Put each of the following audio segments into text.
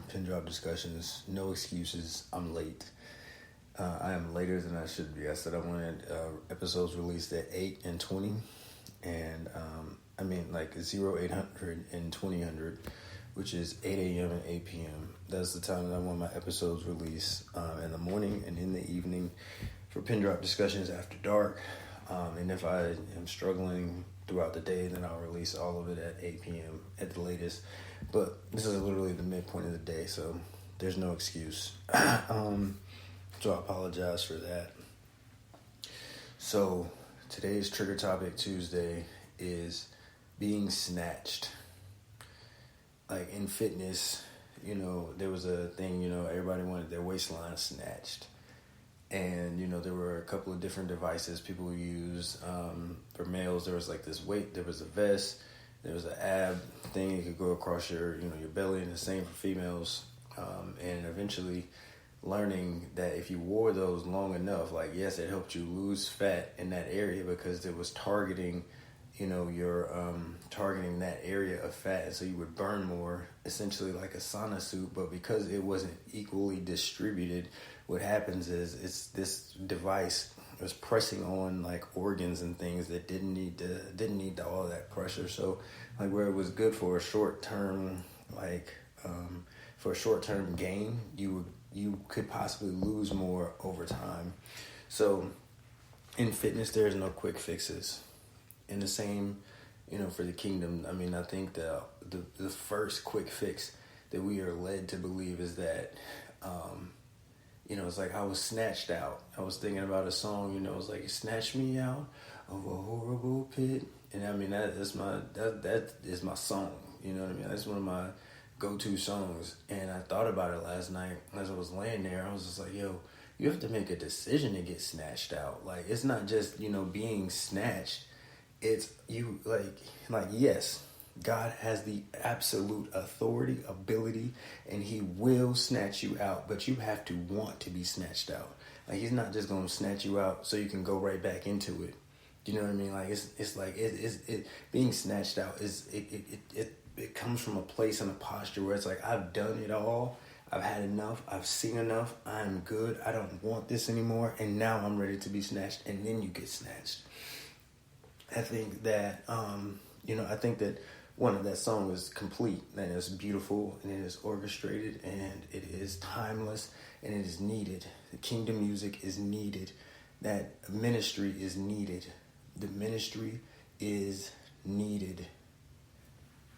Pin Drop Discussions. No excuses. I'm late. I am later than I should be. I said I wanted episodes released at 8 and 20. And like 0, 800 and 2000, which is 8 a.m. and 8 p.m. That's the time that I want my episodes released in the morning and in the evening for Pin Drop Discussions after dark. And if I am struggling throughout the day, then I'll release all of it at 8 p.m. at the latest. But this is literally the midpoint of the day, so there's no excuse. So I apologize for that. So today's Trigger Topic Tuesday is being snatched. Like in fitness, there was a thing, everybody wanted their waistline snatched. And, there were a couple of different devices people use. For males, there was like this weight, there was a vest, there was an ab thing you could go across your belly, and the same for females. And eventually learning that if you wore those long enough, yes, it helped you lose fat in that area because it was targeting, targeting that area of fat. And so you would burn more, essentially like a sauna suit. But because it wasn't equally distributed, what happens is it's this device was pressing on like organs and things that didn't need all that pressure. So where it was good for a short term, gain, you could possibly lose more over time. So in fitness, there's no quick fixes. And the same, for the kingdom. I think the first quick fix that we are led to believe is that, it's like I was snatched out. I was thinking about a song, it was like, you snatched me out of a horrible pit. And that is my song, That's one of my go-to songs. And I thought about it last night as I was laying there. I was just like, yo, you have to make a decision to get snatched out. It's not just, being snatched. It's you, yes, God has the absolute authority, ability, and he will snatch you out, but you have to want to be snatched out. He's not just going to snatch you out so you can go right back into it. Do you know what I mean? It's being snatched out it comes from a place and a posture where it's like, I've done it all. I've had enough. I've seen enough. I'm good. I don't want this anymore. And now I'm ready to be snatched. And then you get snatched. I think that, one of that song is complete, and it's beautiful, and it is orchestrated, and it is timeless, and it is needed. The kingdom music is needed. That ministry is needed. The ministry is needed.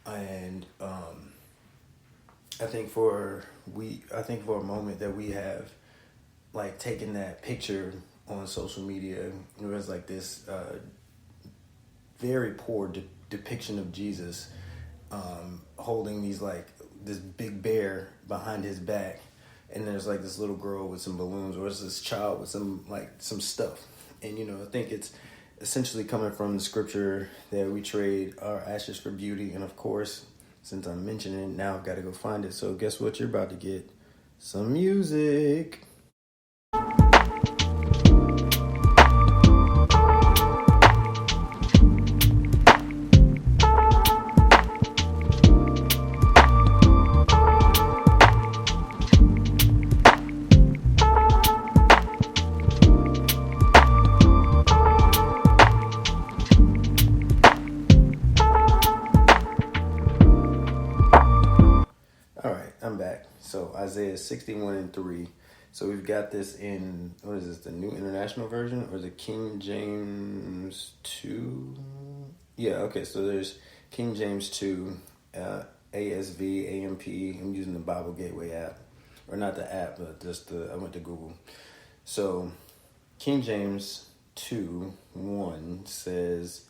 And I think for a moment that we have taken that picture on social media, it was like this very poor depiction of Jesus holding this big bear behind his back, and there's this little girl with some balloons, or it's this child with some stuff. And I think it's essentially coming from the scripture that we trade our ashes for beauty. And of course, since I'm mentioning it now, I've got to go find it. So guess what? You're about to get some music. So Isaiah 61:3. So we've got this in, what is this, the New International Version or the King James 2? Yeah, okay, so there's King James 2, ASV, AMP. I'm using the Bible Gateway app. Or not the app, but just I went to Google. So King James 2:1 says,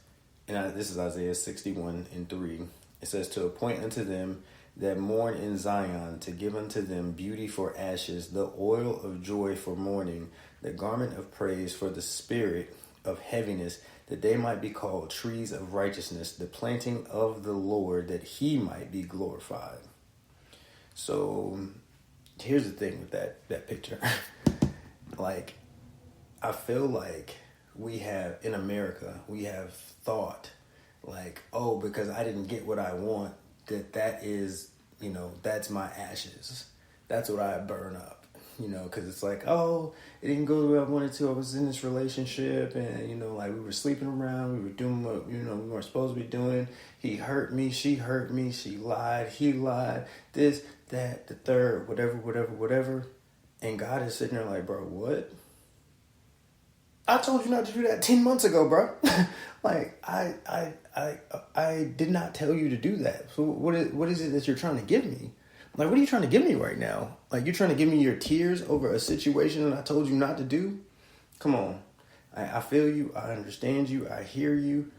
this is Isaiah 61:3. It says, to appoint unto them that mourn in Zion, to give unto them beauty for ashes, the oil of joy for mourning, the garment of praise for the spirit of heaviness, that they might be called trees of righteousness, the planting of the Lord, that he might be glorified. So here's the thing with that picture. I feel like we have, in America, we have thought because I didn't get what I want, that is that's my ashes. That's what I burn up. Because it's like, oh, it didn't go the way I wanted to. I was in this relationship, and like we were sleeping around, we were doing what we weren't supposed to be doing. He hurt me, she lied, he lied, this, that, the third, whatever. And God is sitting there like, bro, what? I told you not to do that 10 months ago, bro. Like I did not tell you to do that. So what is it that you're trying to give me? Like, what are you trying to give me right now? Like, you're trying to give me your tears over a situation that I told you not to do? Come on. I feel you. I understand you. I hear you.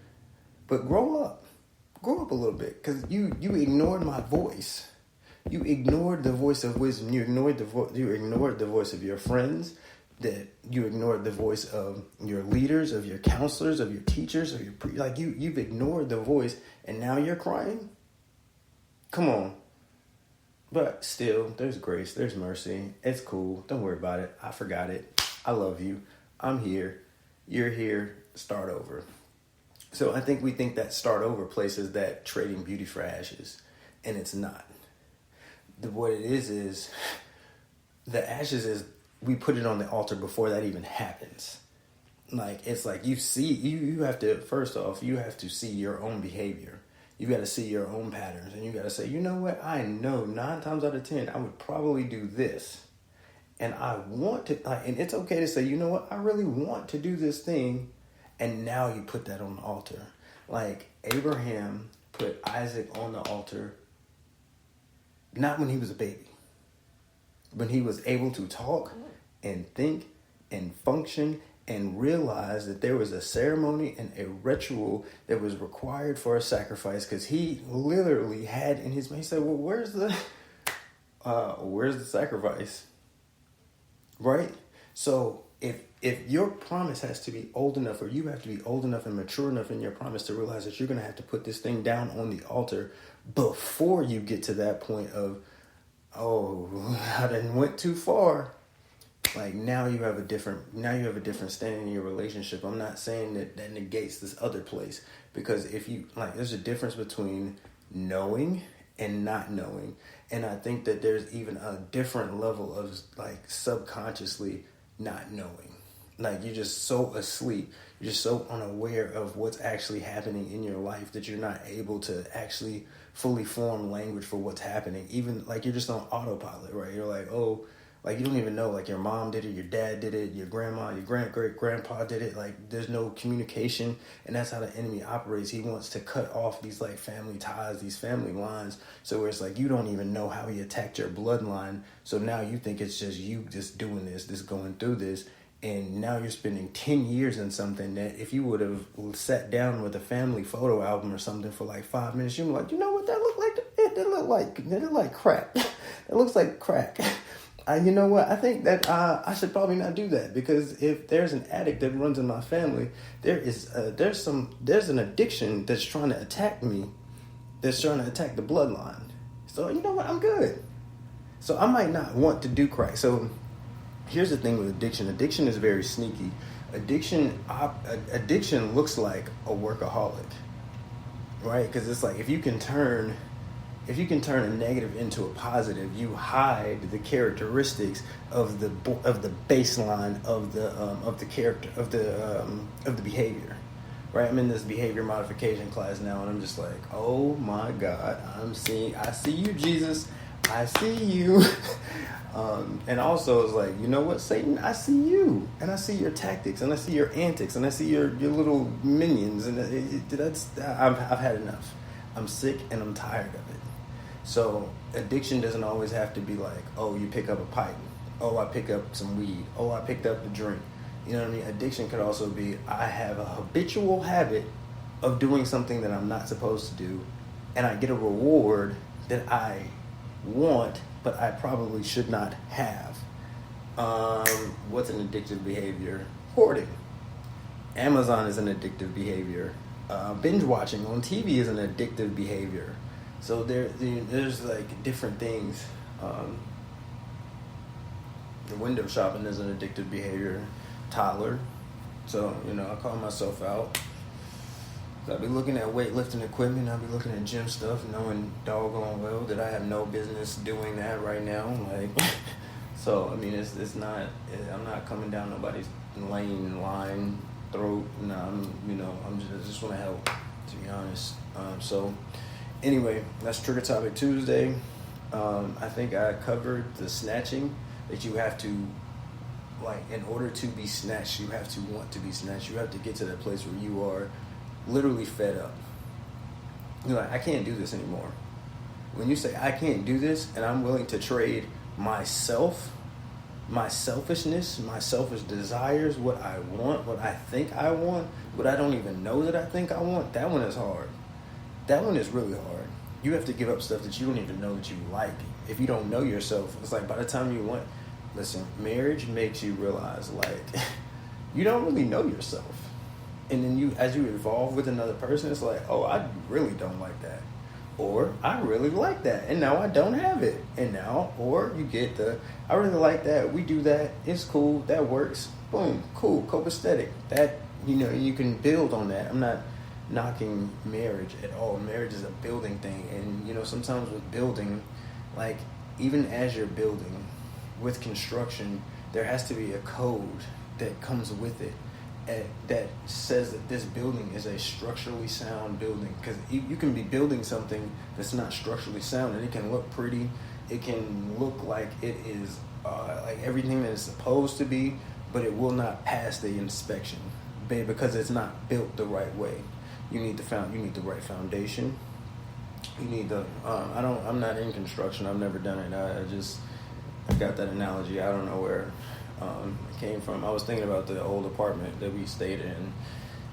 But grow up. Grow up a little bit. Because you ignored my voice. You ignored the voice of wisdom. You ignored the voice of your friends. That you ignored the voice of your leaders, of your counselors, of your teachers, of you've ignored the voice, and now you're crying? Come on. But still, there's grace, there's mercy. It's cool. Don't worry about it. I forgot it. I love you. I'm here. You're here. Start over. So I think we think that start over place is that trading beauty for ashes. And it's not. What it is the ashes is we put it on the altar before that even happens. Like, it's like you have to, first off, you have to see your own behavior. You got to see your own patterns, and you got to say, you know what? I know 9 times out of 10, I would probably do this. And I want to, and it's okay to say, you know what? I really want to do this thing. And now you put that on the altar. Like Abraham put Isaac on the altar, not when he was a baby, when he was able to talk and think and function and realize that there was a ceremony and a ritual that was required for a sacrifice, because he literally had in his mind, he said, well, where's the sacrifice? Right? So if your promise has to be old enough, or you have to be old enough and mature enough in your promise to realize that you're going to have to put this thing down on the altar before you get to that point of, oh, I done went too far. Like, now you have a different standing in your relationship. I'm not saying that negates this other place, because if you, there's a difference between knowing and not knowing. And I think that there's even a different level of subconsciously not knowing. Like, you're just so asleep. You're just so unaware of what's actually happening in your life that you're not able to actually fully form language for what's happening. Even you're just on autopilot, right? You're like, oh, you don't even know, your mom did it, your dad did it, your grandma, your great-grandpa did it. There's no communication, and that's how the enemy operates. He wants to cut off these, family ties, these family lines, so where it's you don't even know how he attacked your bloodline, so now you think it's just you just doing this going through this, and now you're spending 10 years in something that if you would have sat down with a family photo album or something for 5 minutes, you'd be like, you know what that looked like? That looked like crack. It looks like crack. You know what? I think that I should probably not do that, because if there's an addict that runs in my family, there's an addiction that's trying to attack me, that's trying to attack the bloodline. So you know what? I'm good. So I might not want to do crack. So here's the thing with addiction. Addiction is very sneaky. Addiction looks like a workaholic, right? Because it's if you can turn a negative into a positive, you hide the characteristics of the baseline of the character of the behavior, right? I'm in this behavior modification class now, and I'm just like, oh my God, I see you, Jesus, I see you. And also it's you know what, Satan, I see you, and I see your tactics, and I see your antics, and I see your little minions, and I've had enough. I'm sick and I'm tired of it. So addiction doesn't always have to be oh, you pick up a pipe. Oh, I pick up some weed. Oh, I picked up the drink. You know what I mean? Addiction could also be, I have a habitual habit of doing something that I'm not supposed to do, and I get a reward that I want, but I probably should not have. What's an addictive behavior? Hoarding. Amazon is an addictive behavior. Binge watching on TV is an addictive behavior. So there's different things. The window shopping is an addictive behavior. Toddler. So, I call myself out. So I'll be looking at weightlifting equipment. I'll be looking at gym stuff, knowing doggone well that I have no business doing that right now. Like, so I mean, it's not. I'm not coming down nobody's line, throat. No, I'm just want to help. To be honest. So anyway, that's Trigger Topic Tuesday. I think I covered the snatching, that you have to, like, in order to be snatched, you have to want to be snatched. You have to get to that place where you are literally fed up. You're like, I can't do this anymore. When you say, I can't do this, and I'm willing to trade myself, my selfishness, my selfish desires, what I want, what I think I want, what I don't even know that I think I want, that one is hard. That one is really hard. You have to give up stuff that you don't even know that you like. If you don't know yourself, it's like by the time you want, listen, marriage makes you realize, like, you don't really know yourself. And then as you evolve with another person, it's like, oh, I really don't like that. Or I really like that, and now I don't have it. And now, or you get I really like that, we do that, it's cool, that works, boom, cool, copacetic. That, you can build on that. I'm not knocking marriage at all. Marriage is a building thing. And, sometimes with building, like, even as you're building, with construction, there has to be a code that comes with it that says that this building is a structurally sound building. Because you can be building something that's not structurally sound, and it can look pretty, it can look like it is like everything that it's supposed to be, but it will not pass the inspection because it's not built the right way. You need the right foundation. You need I'm not in construction. I've never done it. I got that analogy. I don't know where it came from. I was thinking about the old apartment that we stayed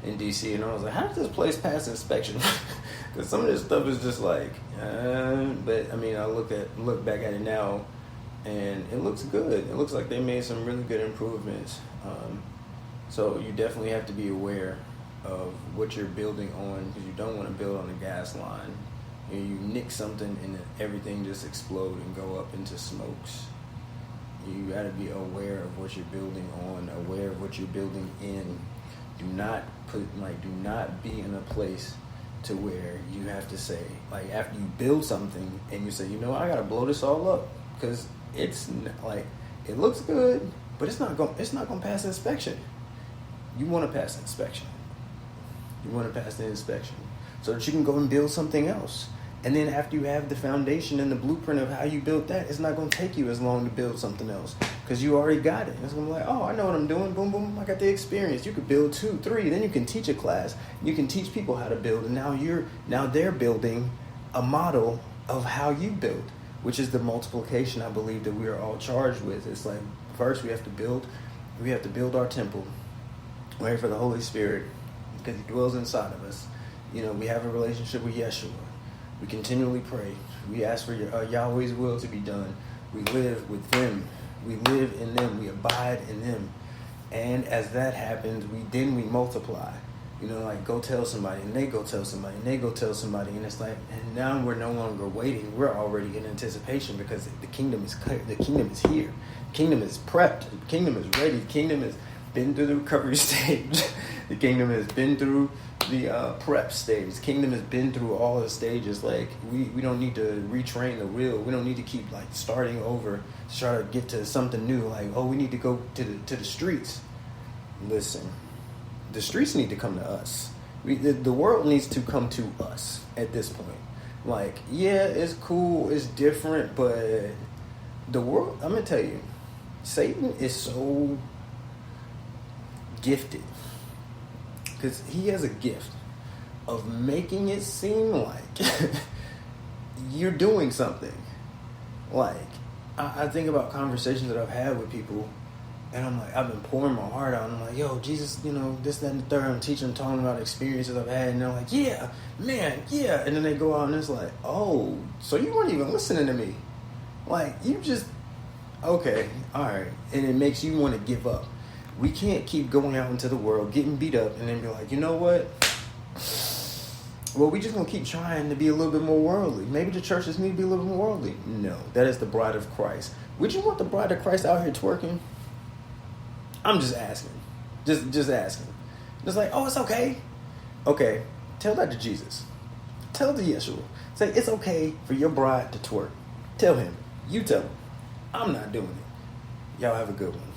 in DC, and I was like, how does this place pass inspection? Because some of this stuff is just like, but I mean, I look back at it now, and it looks good. It looks like they made some really good improvements. So you definitely have to be aware of what you're building on, because you don't want to build on a gas line. You nick something and everything just explode and go up into smokes. You got to be aware of what you're building on, aware of what you're building in. Do not be in a place to where you have to say, like, after you build something and you say, I got to blow this all up, because it's like, it looks good, but it's not going to pass inspection. You want to pass inspection. You want to pass the inspection so that you can go and build something else. And then after you have the foundation and the blueprint of how you built that, it's not going to take you as long to build something else, because you already got it. It's going to be like, oh, I know what I'm doing. Boom, boom. I got the experience. You could build 2, 3. Then you can teach a class. You can teach people how to build. And now they're building a model of how you build, which is the multiplication I believe that we are all charged with. It's like, first we have to build our temple, wait for the Holy Spirit, because He dwells inside of us. We have a relationship with Yeshua. We continually pray. We ask for Yahweh's will to be done. We live with them. We live in them. We abide in them. And as that happens, we multiply. Like, go tell somebody, and they go tell somebody, and they go tell somebody, and it's like, and now we're no longer waiting. We're already in anticipation, because the kingdom is clear. The kingdom is here. The kingdom is prepped. The kingdom is ready. The kingdom has been through the recovery stage. The kingdom has been through the prep stage. The kingdom has been through all the stages. Like, we don't need to retrain the wheel. We don't need to keep, like, starting over to try to get to something new. Like, oh, we need to go to the streets. Listen, the streets need to come to us. The world needs to come to us at this point. Like, yeah, it's cool, it's different, but the world, I'm going to tell you, Satan is so gifted, because he has a gift of making it seem like you're doing something. Like, I think about conversations that I've had with people, and I'm like, I've been pouring my heart out, and I'm like, yo, Jesus, this, that, and the third. I'm teaching them, talking about experiences I've had, and they're like, yeah, man, yeah. And then they go out, and it's like, oh, so you weren't even listening to me. Like, you just, okay, all right. And it makes you want to give up. We can't keep going out into the world, getting beat up, and then be like, you know what? Well, we just going to keep trying to be a little bit more worldly. Maybe the churches need to be a little bit more worldly. No, that is the bride of Christ. Would you want the bride of Christ out here twerking? I'm just asking. Just asking. Just like, oh, it's okay. Okay, Tell that to Jesus. Tell it to Yeshua. Say, it's okay for your bride to twerk. Tell him. You tell him. I'm not doing it. Y'all have a good one.